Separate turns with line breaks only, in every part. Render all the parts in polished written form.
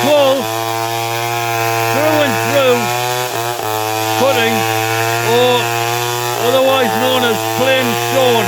pull through and through cutting, or otherwise known as plain sawn.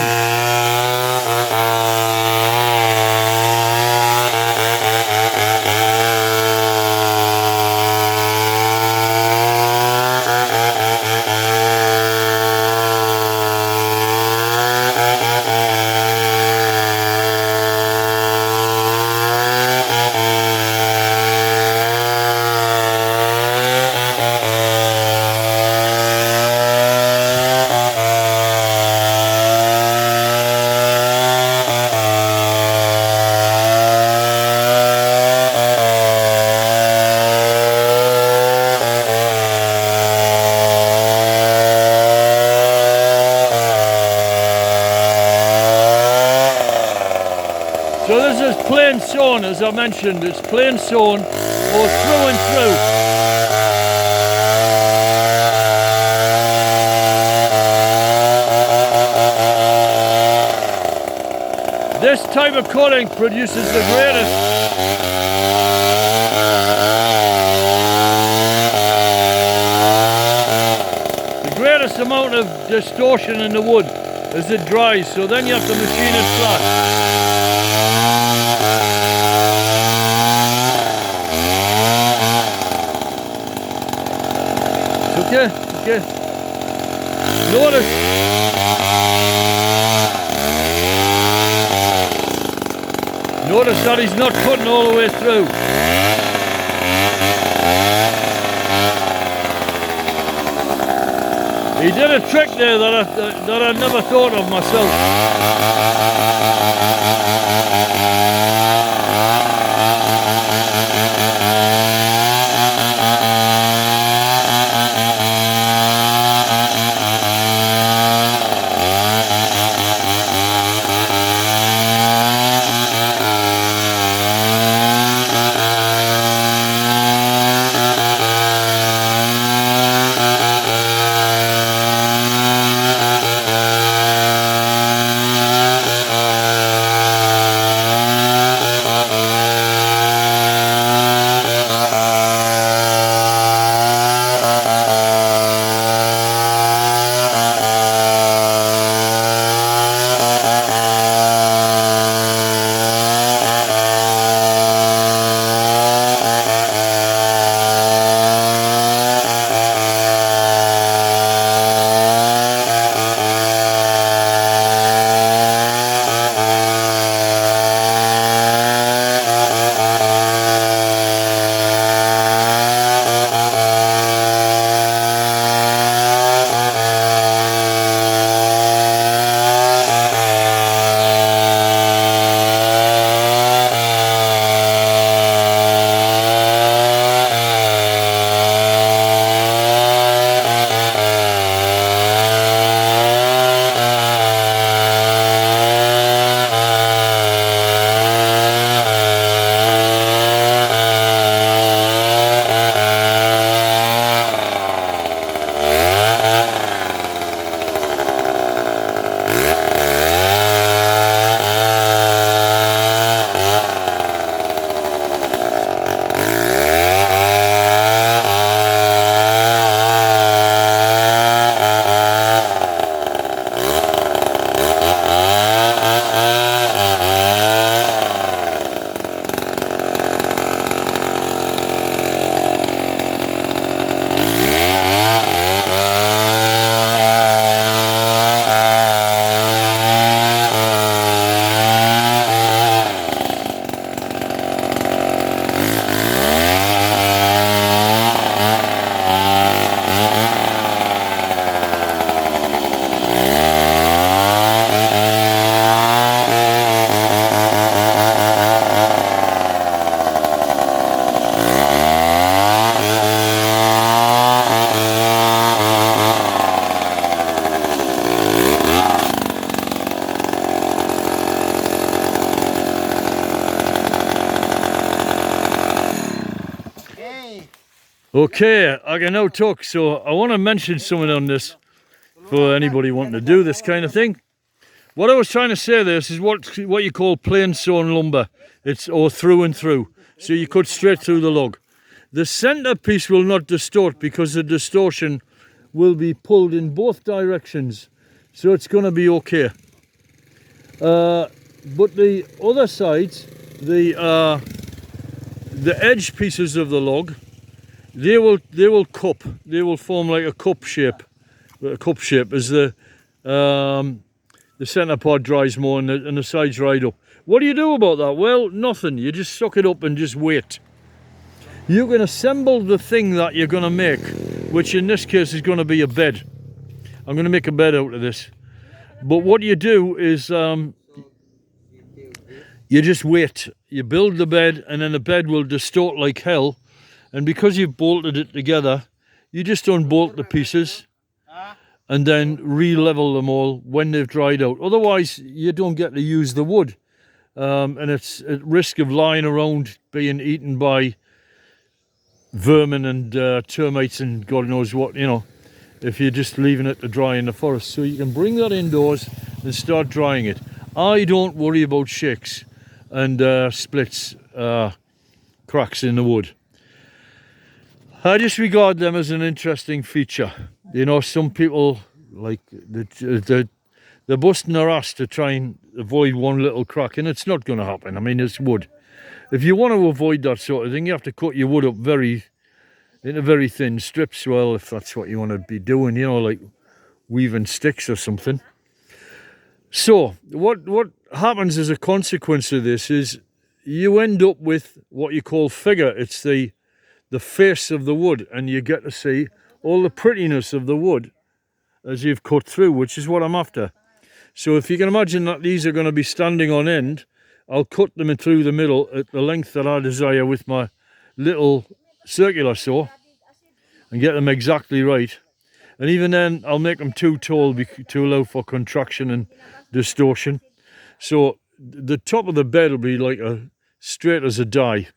So this is plain sawn, as I mentioned. It's plain sawn, or through and through. This type of cutting produces the greatest amount of distortion in the wood as it dries, so then you have to machine it flat. Okay. Notice that he's not cutting all the way through. He did a trick there that I never thought of myself. Okay, I can now talk, so I want to mention something on this for anybody wanting to do this kind of thing. What I was trying to say there is what you call plain sawn lumber. It's or through and through. So you cut straight through the log. The centre piece will not distort because the distortion will be pulled in both directions. So it's going to be okay. But the other sides, the edge pieces of the log, they will cup. They will form like a cup shape. A cup shape as the centre part dries more and the sides ride up. What do you do about that? Well, nothing. You just suck it up and just wait. You can assemble the thing that you're going to make, which in this case is going to be a bed. I'm going to make a bed out of this. But what you do is you just wait. You build the bed and then the bed will distort like hell. And because you've bolted it together, you just unbolt the pieces and then re-level them all when they've dried out. Otherwise, you don't get to use the wood. And it's at risk of lying around being eaten by vermin and termites and God knows what, you know, if you're just leaving it to dry in the forest. So you can bring that indoors and start drying it. I don't worry about shakes and splits, cracks in the wood. I just regard them as an interesting feature. You know, some people, like, they're busting their ass to try and avoid one little crack, and it's not going to happen. I mean, it's wood. If you want to avoid that sort of thing, you have to cut your wood up into very thin strips, well, if that's what you want to be doing, you know, like weaving sticks or something. So, what happens as a consequence of this is you end up with what you call figure. It's the face of the wood, and you get to see all the prettiness of the wood as you've cut through, which is what I'm after. So if you can imagine that these are going to be standing on end, I'll cut them in through the middle at the length that I desire with my little circular saw and get them exactly right. And even then, I'll make them too tall to allow for contraction and distortion. So the top of the bed will be like straight as a die.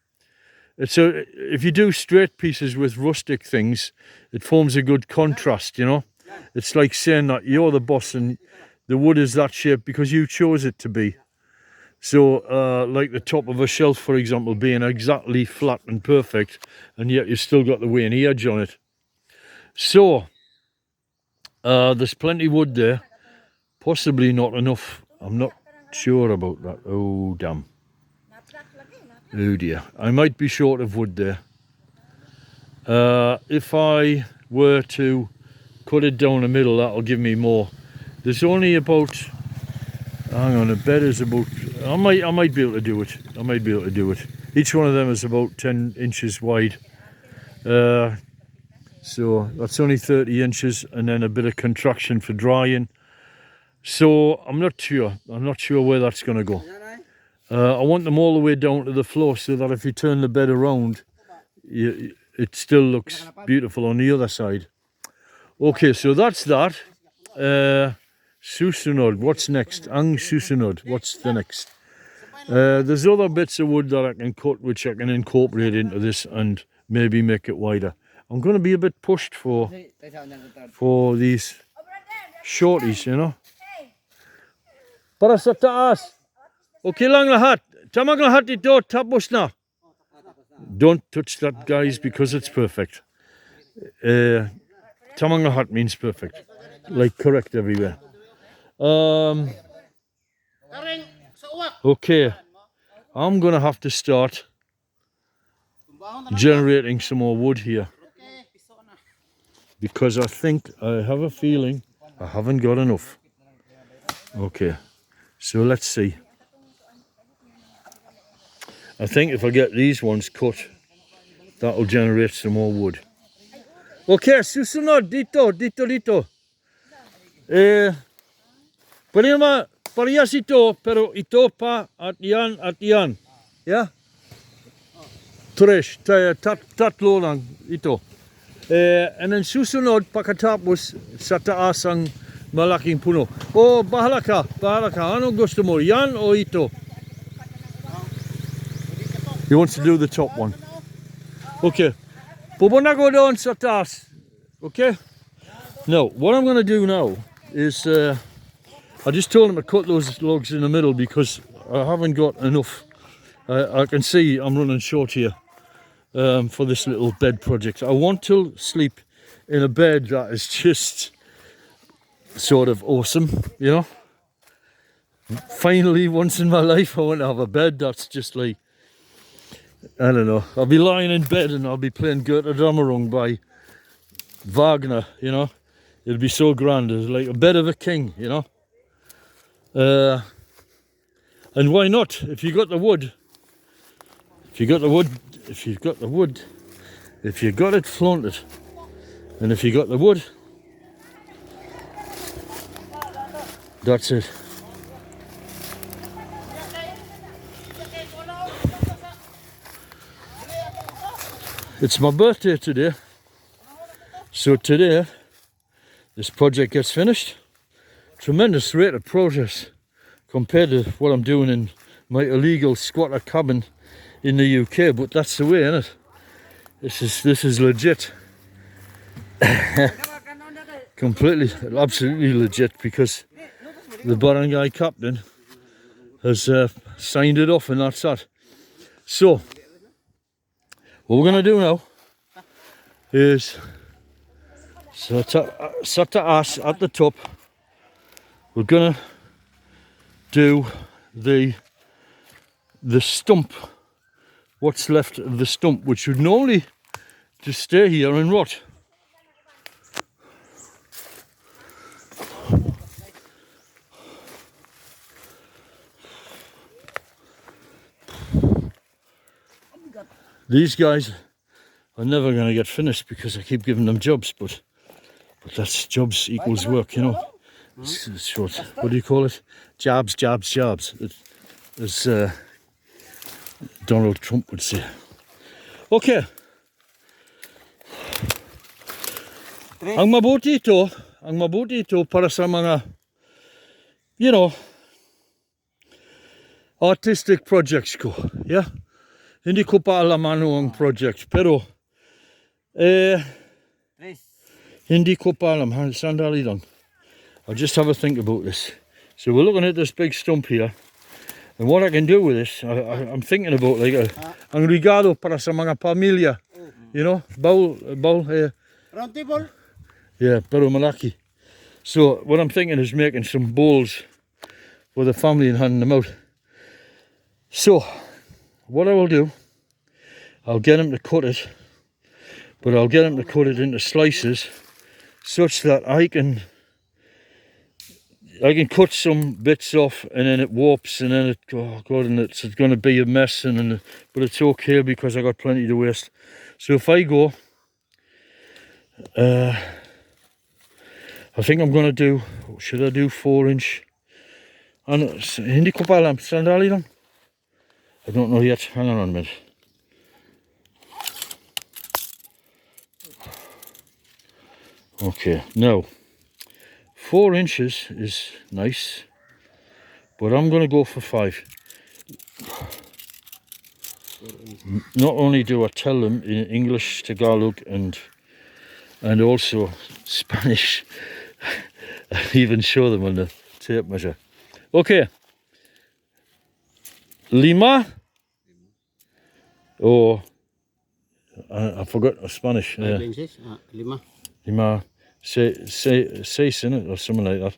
If you do straight pieces with rustic things, it forms a good contrast, you know. It's like saying that you're the boss and the wood is that shape because you chose it to be. So, like the top of a shelf, for example, being exactly flat and perfect, and yet you've still got the veiny edge on it. So, there's plenty of wood there. Possibly not enough. I'm not sure about that. Oh, damn. Oh, dear. I might be short of wood there. If I were to cut it down the middle, that'll give me more. There's only about... Hang on, the bed is about... I might be able to do it. I might be able to do it. Each one of them is about 10 inches wide. So that's only 30 inches and then a bit of contraction for drying. So I'm not sure. I'm not sure where that's going to go. I want them all the way down to the floor so that if you turn the bed around, it still looks beautiful on the other side. Okay, so that's that. Susunod, what's next? Ang Susunod, what's the next? There's other bits of wood that I can cut which I can incorporate into this and maybe make it wider. I'm going to be a bit pushed for these shorties, you know. Para sa taas. Okay lang lahat. Tamang lahat ito, tapos na. Don't touch that, guys, because it's perfect. Tamang lahat means perfect. Like correct everywhere. Okay, I'm gonna have to start generating some more wood here because I think I have a feeling I haven't got enough. Okay, so let's see. I think if I get these ones cut, that'll generate some more wood. Okay, susunod dito. Parehas ito, pero ito pa at yan. Yeah? Tatlo lang ito. And then susunod, pagkatapos sa taas ang malaking puno. Oh, bahala ka. Anong gusto mo, yan o ito? He wants to do the top one. Okay. Pupunta ko doon sa taas. Okay? Now, what I'm going to do now is I just told him to cut those logs in the middle because I haven't got enough. I can see I'm running short here for this little bed project. I want to sleep in a bed that is just sort of awesome, you know. Finally, once in my life, I want to have a bed that's just like, I don't know. I'll be lying in bed and I'll be playing Goethe Dämmerung by Wagner, you know. It'll be so grand. It's like a bed of a king, you know. And why not? If you got the wood, if you got it, flaunt it. And if you got the wood, that's it. It's my birthday today, so today this project gets finished. Tremendous rate of progress compared to what I'm doing in my illegal squatter cabin in the UK, but that's the way, isn't it? This is legit. Completely, absolutely legit, because the barangay captain has signed it off, and that's that. So what we're going to do now is set the ass at the top. We're going to do the stump, what's left of the stump, which would normally just stay here and rot. These guys are never going to get finished because I keep giving them jobs, but that's jobs equals work, you know. It's short. What do you call it? Jobs. As Donald Trump would say. Okay. Ang mabuti ito para sa mga, you know, artistic projects ko, yeah? Hindi ko pa alam ano ang project, pero hindi ko pa alam. Sandali lang. I'll just have a think about this. So we're looking at this big stump here, and what I can do with this, I'm thinking about like ang regalo para sa mga pamilya, you know, bowl,
Round table?
yeah, pero malaki. So what I'm thinking is making some bowls for the family and handing them out. So what I will do, I'll get him to cut it, but I'll get him to cut it into slices such that I can cut some bits off, and then it warps, and then it's going to be a mess, but it's okay because I got plenty to waste. So if I go, I think I'm going to do, should I do 4-inch? Hindi ko pa alam, sandali lang. I don't know yet. Hang on a minute. Okay, now 4 inches is nice, but I'm going to go for 5. Not only do I tell them in English, Tagalog, and also Spanish, I even show them on the tape measure. Okay. Lima, or I forgot Spanish. Yeah. Lima, seis in it, or something like that.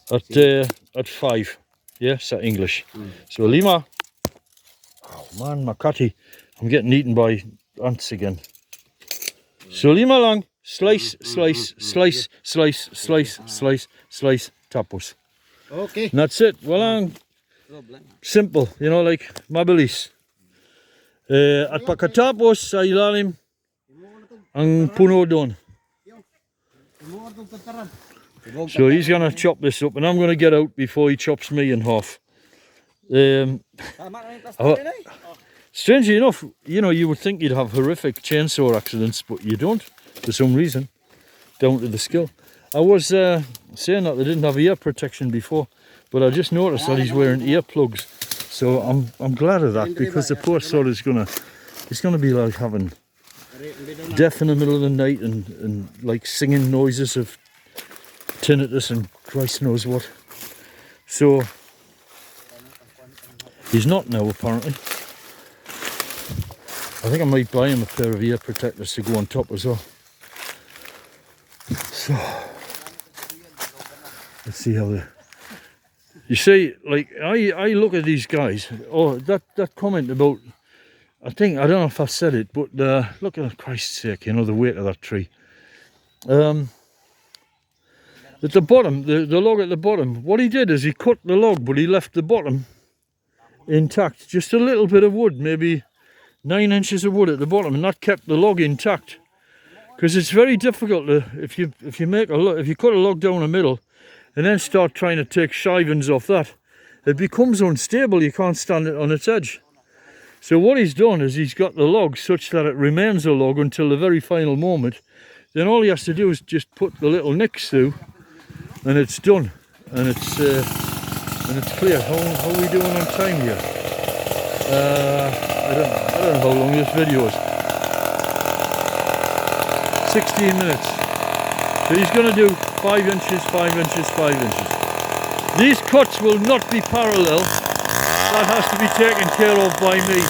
Nice. At 5, yes, at English. So Lima. Oh man, my catty, I'm getting eaten by ants again. So Lima lang, slice, tapos.
Okay.
And that's it. Walang. Simple, you know, like mabilis. At pagkatapos sa ilalim ang puno doon. So he's gonna chop this up, and I'm gonna get out before he chops me in half. Strangely enough, you know, you would think you'd have horrific chainsaw accidents, but you don't for some reason, down to the skill. I was saying that they didn't have ear protection before, but I just noticed that he's wearing earplugs, so I'm glad of that, because the poor sod is gonna be like having deaf in the middle of the night and like singing noises of tinnitus and Christ knows what. So he's not now, apparently. I think I might buy him a pair of ear protectors to go on top as well. So let's see how they. You see, like I look at these guys. Oh, that comment about. I don't know if I said it, but look at Christ's sake, you know, the weight of that tree. At the bottom, the log at the bottom, what he did is he cut the log, but he left the bottom intact. Just a little bit of wood, maybe 9 inches of wood at the bottom, and that kept the log intact. Because it's very difficult to, if you cut a log down the middle and then start trying to take shivings off that, it becomes unstable. You can't stand it on its edge. So what he's done is he's got the log such that it remains a log until the very final moment. Then all he has to do is just put the little nicks through, and it's done, and it's clear. How are we doing on time here? I don't know how long this video is. 16 minutes. So he's going to do 5 inches, 5 inches, 5 inches. These cuts will not be parallel. That has to be taken care of by me.